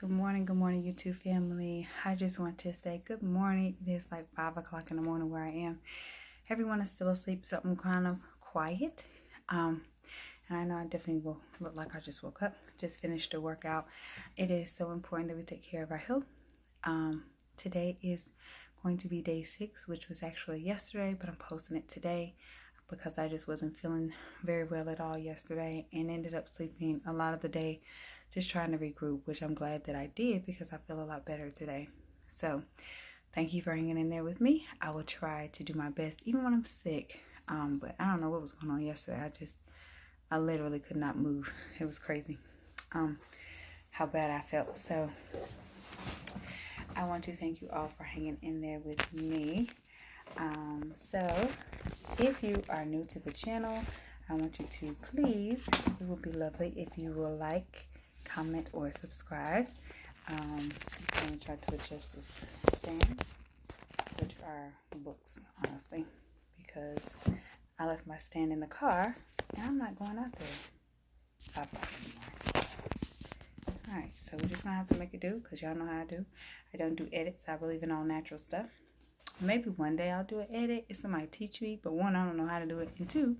Good morning, YouTube family. I just want to say good morning. It is like 5 o'clock in the morning where I am. Everyone is still asleep, so I'm kind of quiet. And I know I definitely will look like I just woke up, just finished a workout. It is so important that we take care of our health. Today is going to be day 6, which was actually yesterday, but I'm posting it today because I just wasn't feeling very well at all yesterday and ended up sleeping a lot of the day, just trying to regroup, which I'm glad that I did because I feel a lot better today. So thank you for hanging in there with me. I will try to do my best even when I'm sick. But I don't know what was going on yesterday. I literally could not move. It was crazy how bad I felt. So I want to thank you all for hanging in there with me. So if you are new to the channel, I want you to please, it would be lovely if you will like, comment, or subscribe. I'm going to try to adjust this stand, which are books, honestly, because I left my stand in the car and I'm not going out there. Alright, so we're just going to have to make it do because y'all know how I do. I don't do edits. I believe in all natural stuff. Maybe one day I'll do an edit if somebody teach me, but one, I don't know how to do it, and two,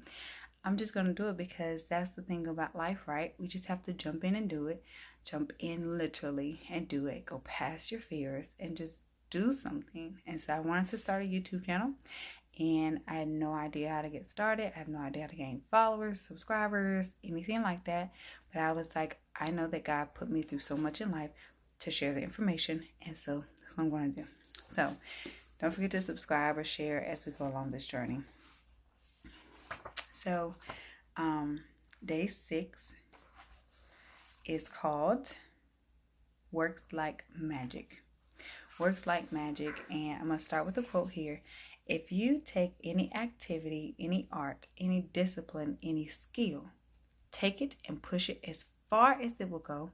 I'm just going to do it because that's the thing about life, right? We just have to jump in and do it. Jump in literally and do it. Go past your fears and just do something. And so I wanted to start a YouTube channel, and I had no idea how to get started. I have no idea how to gain followers, subscribers, anything like that. But I was like, I know that God put me through so much in life to share the information, and so that's what I'm going to do. So don't forget to subscribe or share as we go along this journey. So, day 6 is called Works Like Magic. Works like magic, and I'm going to start with a quote here. If you take any activity, any art, any discipline, any skill, take it and push it as far as it will go.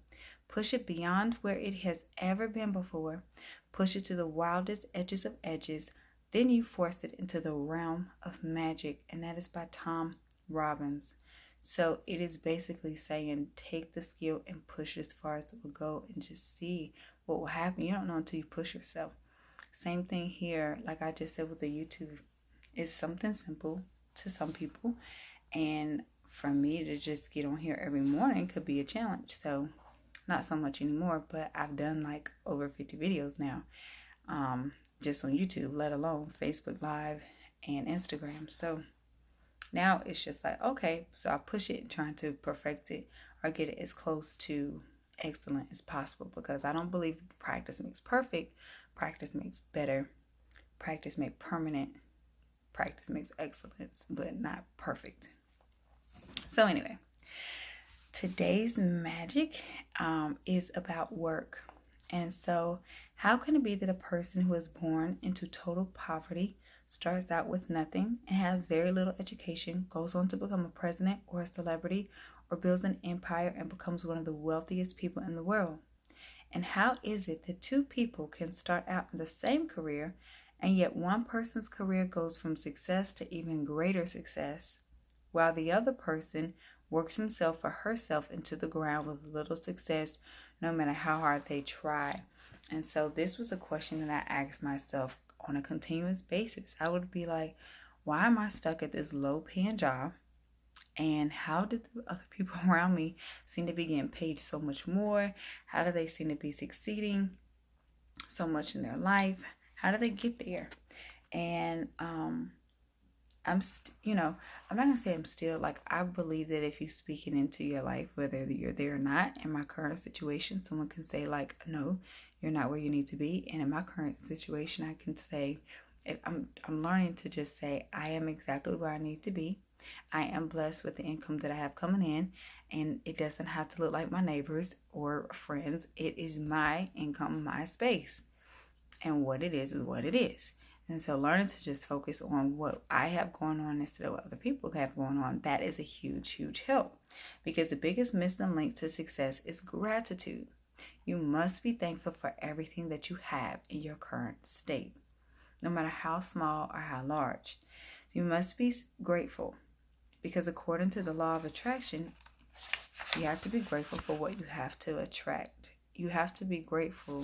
Push it beyond where it has ever been before. Push it to the wildest edges of edges. Then you force it into the realm of magic. And that is by Tom Robbins. So it is basically saying take the skill and push it as far as it will go and just see what will happen. You don't know until you push yourself. Same thing here. Like I just said with the YouTube. It's something simple to some people. And for me to just get on here every morning could be a challenge. So not so much anymore, but I've done like over 50 videos now, just on YouTube, let alone Facebook Live and Instagram. So now it's just like, okay, so I push it, trying to perfect it or get it as close to excellent as possible, because I don't believe practice makes perfect. Practice makes better. Practice makes permanent. Practice makes excellence, but not perfect. So anyway, today's magic is about work. And so how can it be that a person who is born into total poverty, starts out with nothing and has very little education, goes on to become a president or a celebrity, or builds an empire and becomes one of the wealthiest people in the world? And how is it that two people can start out in the same career, and yet one person's career goes from success to even greater success, while the other person works himself or herself into the ground with little success, no matter how hard they try? And so this was a question that I asked myself on a continuous basis. I would be like, why am I stuck at this low paying job? And how did the other people around me seem to be getting paid so much more? How do they seem to be succeeding so much in their life? How do they get there? And I'm not going to say I'm still, like, I believe that if you speak it into your life, whether you're there or not, in my current situation, someone can say, like, no, you're not where you need to be. And in my current situation, I can say, I'm learning to just say, I am exactly where I need to be. I am blessed with the income that I have coming in, and it doesn't have to look like my neighbors or friends. It is my income, my space. And what it is what it is. And so learning to just focus on what I have going on instead of what other people have going on, that is a huge, huge help. Because the biggest missing link to success is gratitude. You must be thankful for everything that you have in your current state, no matter how small or how large. You must be grateful, because according to the law of attraction, you have to be grateful for what you have to attract you have to be grateful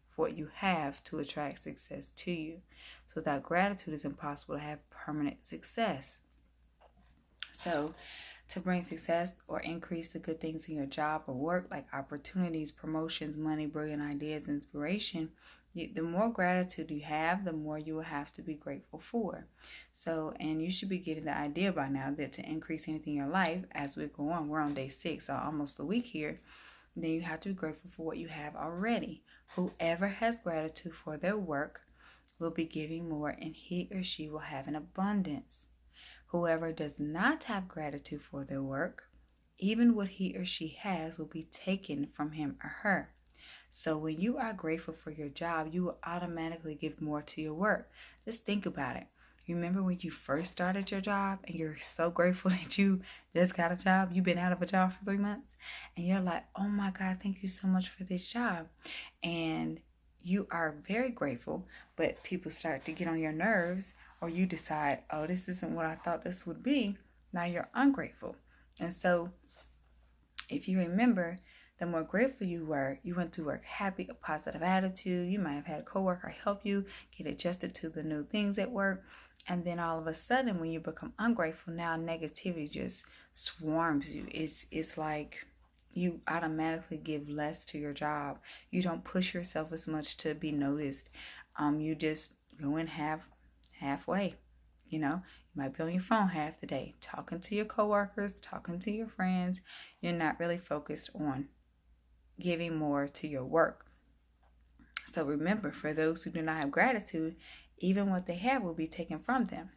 for what you have to attract success to you. So without gratitude, it's impossible to have permanent success. So to bring success or increase the good things in your job or work, like opportunities, promotions, money, brilliant ideas, inspiration, the more gratitude you have, the more you will have to be grateful for. So, and you should be getting the idea by now that to increase anything in your life, as we go on, we're on day 6, so almost a week here, then you have to be grateful for what you have already. Whoever has gratitude for their work will be giving more, and he or she will have an abundance. Whoever does not have gratitude for their work, even what he or she has will be taken from him or her. So when you are grateful for your job, you will automatically give more to your work. Just think about it. Remember when you first started your job and you're so grateful that you just got a job? You've been out of a job for 3 months and you're like, oh my God, thank you so much for this job. And you are very grateful, but people start to get on your nerves, or you decide, oh, this isn't what I thought this would be. Now you're ungrateful. And so if you remember, the more grateful you were, you went to work happy, a positive attitude. You might have had a coworker help you get adjusted to the new things at work. And then all of a sudden, when you become ungrateful, now negativity just swarms you. It's like you automatically give less to your job. You don't push yourself as much to be noticed. You just go in halfway. You might be on your phone half the day, talking to your coworkers, talking to your friends. You're not really focused on giving more to your work. So remember, for those who do not have gratitude, even what they have will be taken from them.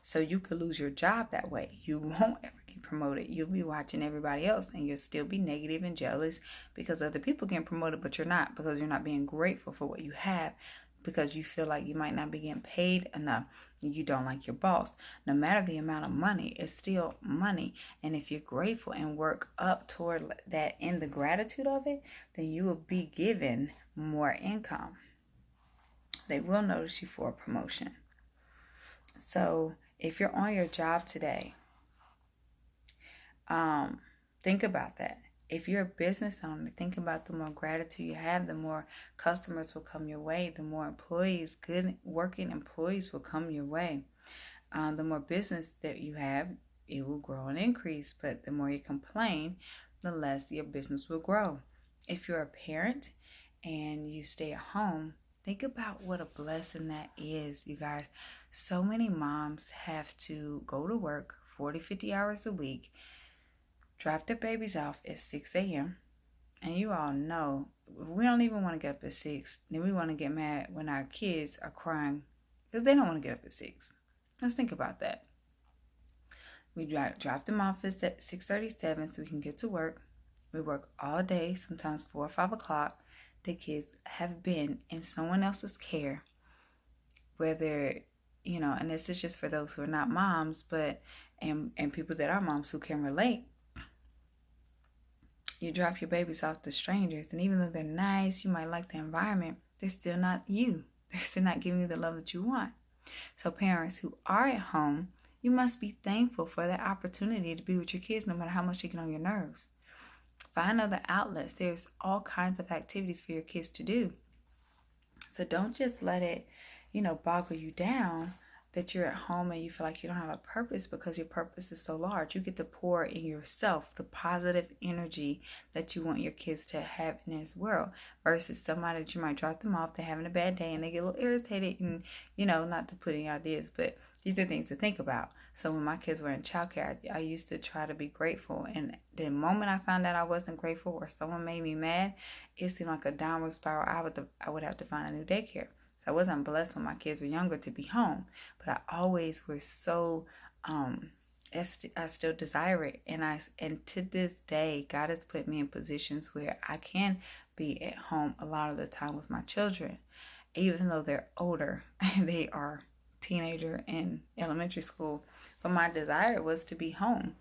So you could lose your job that way. You won't ever get promoted. You'll be watching everybody else and you'll still be negative and jealous because other people get promoted, but you're not, because you're not being grateful for what you have, because you feel like you might not be getting paid enough. You don't like your boss. No matter the amount of money, it's still money. And if you're grateful and work up toward that in the gratitude of it, then you will be given more income. They will notice you for a promotion. So if you're on your job today, think about that. If you're a business owner, think about the more gratitude you have, the more customers will come your way, the more employees, good working employees will come your way. The more business that you have, it will grow and increase, but the more you complain, the less your business will grow. If you're a parent and you stay at home, think about what a blessing that is, you guys. So many moms have to go to work 40, 50 hours a week, drop their babies off at 6 a.m. And you all know, we don't even want to get up at 6. Then we want to get mad when our kids are crying because they don't want to get up at 6. Let's think about that. We drop them off at 6:37 so we can get to work. We work all day, sometimes 4 or 5 o'clock. The kids have been in someone else's care, whether, and this is just for those who are not moms, but and people that are moms who can relate. You drop your babies off to strangers, and even though they're nice, you might like the environment, they're still not you. They're still not giving you the love that you want. So parents who are at home, you must be thankful for that opportunity to be with your kids no matter how much they get on your nerves. Find other outlets. There's all kinds of activities for your kids to do. So don't just let it, boggle you down that you're at home and you feel like you don't have a purpose, because your purpose is so large. You get to pour in yourself the positive energy that you want your kids to have in this world, versus somebody that you might drop them off, they're having a bad day and they get a little irritated, and not to put any ideas, but these are things to think about. So when my kids were in childcare, I used to try to be grateful, and the moment I found out I wasn't grateful or someone made me mad, it seemed like a downward spiral. I would have to find a new daycare. So I wasn't blessed when my kids were younger to be home, but I always was so, I still desire it. And to this day, God has put me in positions where I can be at home a lot of the time with my children, even though they're older. They are teenager and elementary school, but my desire was to be home,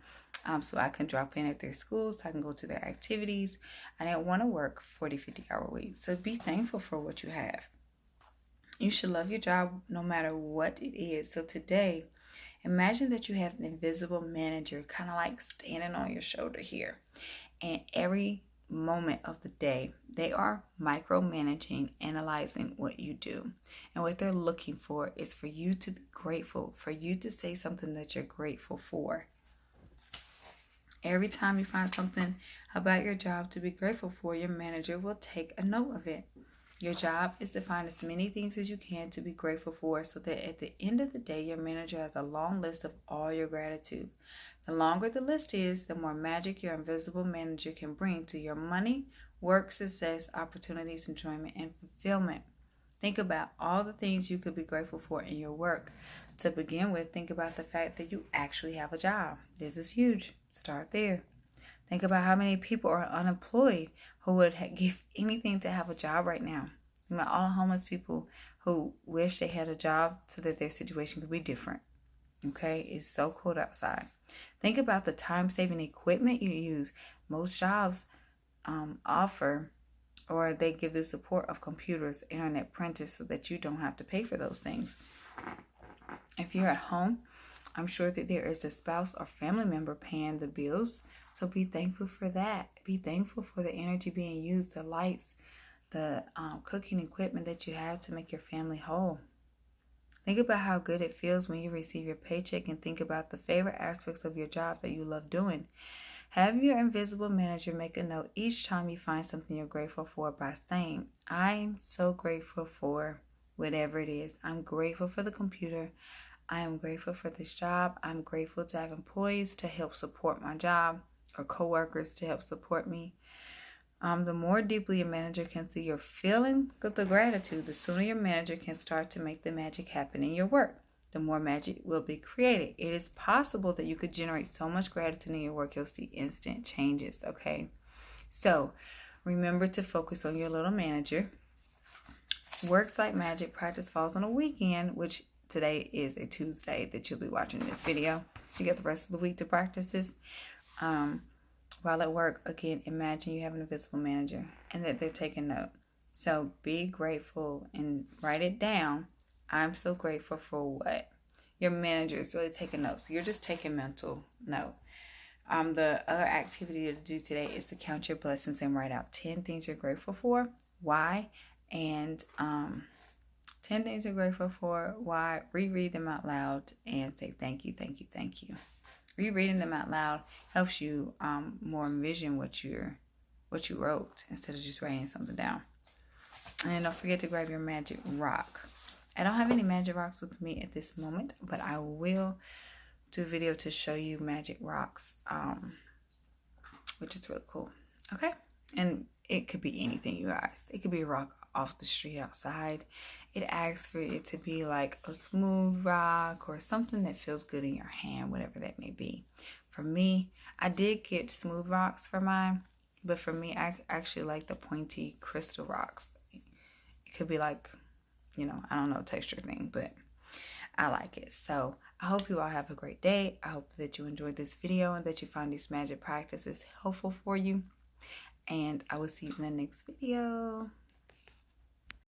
so I can drop in at their schools, I can go to their activities. I didn't want to work 40, 50-hour weeks. So be thankful for what you have. You should love your job no matter what it is. So today, imagine that you have an invisible manager kind of like standing on your shoulder here. And every moment of the day, they are micromanaging, analyzing what you do. And what they're looking for is for you to be grateful, for you to say something that you're grateful for. Every time you find something about your job to be grateful for, your manager will take a note of it. Your job is to find as many things as you can to be grateful for, so that at the end of the day, your manager has a long list of all your gratitude. The longer the list is, the more magic your invisible manager can bring to your money, work, success, opportunities, enjoyment, and fulfillment. Think about all the things you could be grateful for in your work. To begin with, think about the fact that you actually have a job. This is huge. Start there. Think about how many people are unemployed who would give anything to have a job right now. All the homeless people who wish they had a job so that their situation could be different. Okay, it's so cold outside. Think about the time-saving equipment you use. Most jobs offer, or they give the support of computers, internet printers, so that you don't have to pay for those things. If you're at home, I'm sure that there is a spouse or family member paying the bills. So be thankful for that. Be thankful for the energy being used, the lights, the cooking equipment that you have to make your family whole. Think about how good it feels when you receive your paycheck, and think about the favorite aspects of your job that you love doing. Have your invisible manager make a note each time you find something you're grateful for by saying, I'm so grateful for whatever it is. I'm grateful for the computer. I am grateful for this job. I'm grateful to have employees to help support my job, or coworkers to help support me. The more deeply your manager can see your feeling of the gratitude, the sooner your manager can start to make the magic happen in your work. The more magic will be created. It is possible that you could generate so much gratitude in your work, you'll see instant changes, okay? So remember to focus on your little manager. Works Like Magic practice falls on a weekend, which today is a Tuesday that you'll be watching this video. So you got the rest of the week to practice this. While at work, again, imagine you have an invisible manager and that they're taking note. So be grateful and write it down. I'm so grateful for what? Your manager is really taking notes. So you're just taking mental note. The other activity to do today is to count your blessings and write out 10 things you're grateful for, why, and 10 things you're grateful for, why. Reread them out loud and say thank you, thank you, thank you. Rereading them out loud helps you more envision what you wrote instead of just writing something down. And don't forget to grab your magic rock. I don't have any magic rocks with me at this moment, but I will do a video to show you magic rocks, which is really cool. Okay? And it could be anything, you guys. It could be a rock off the street outside. It asks for it to be like a smooth rock or something that feels good in your hand, whatever that may be. For me, I did get smooth rocks for mine, but for me, I actually like the pointy crystal rocks. It could be like, I don't know, texture thing, but I like it. So I hope you all have a great day. I hope that you enjoyed this video and that you find these magic practices helpful for you. And I will see you in the next video.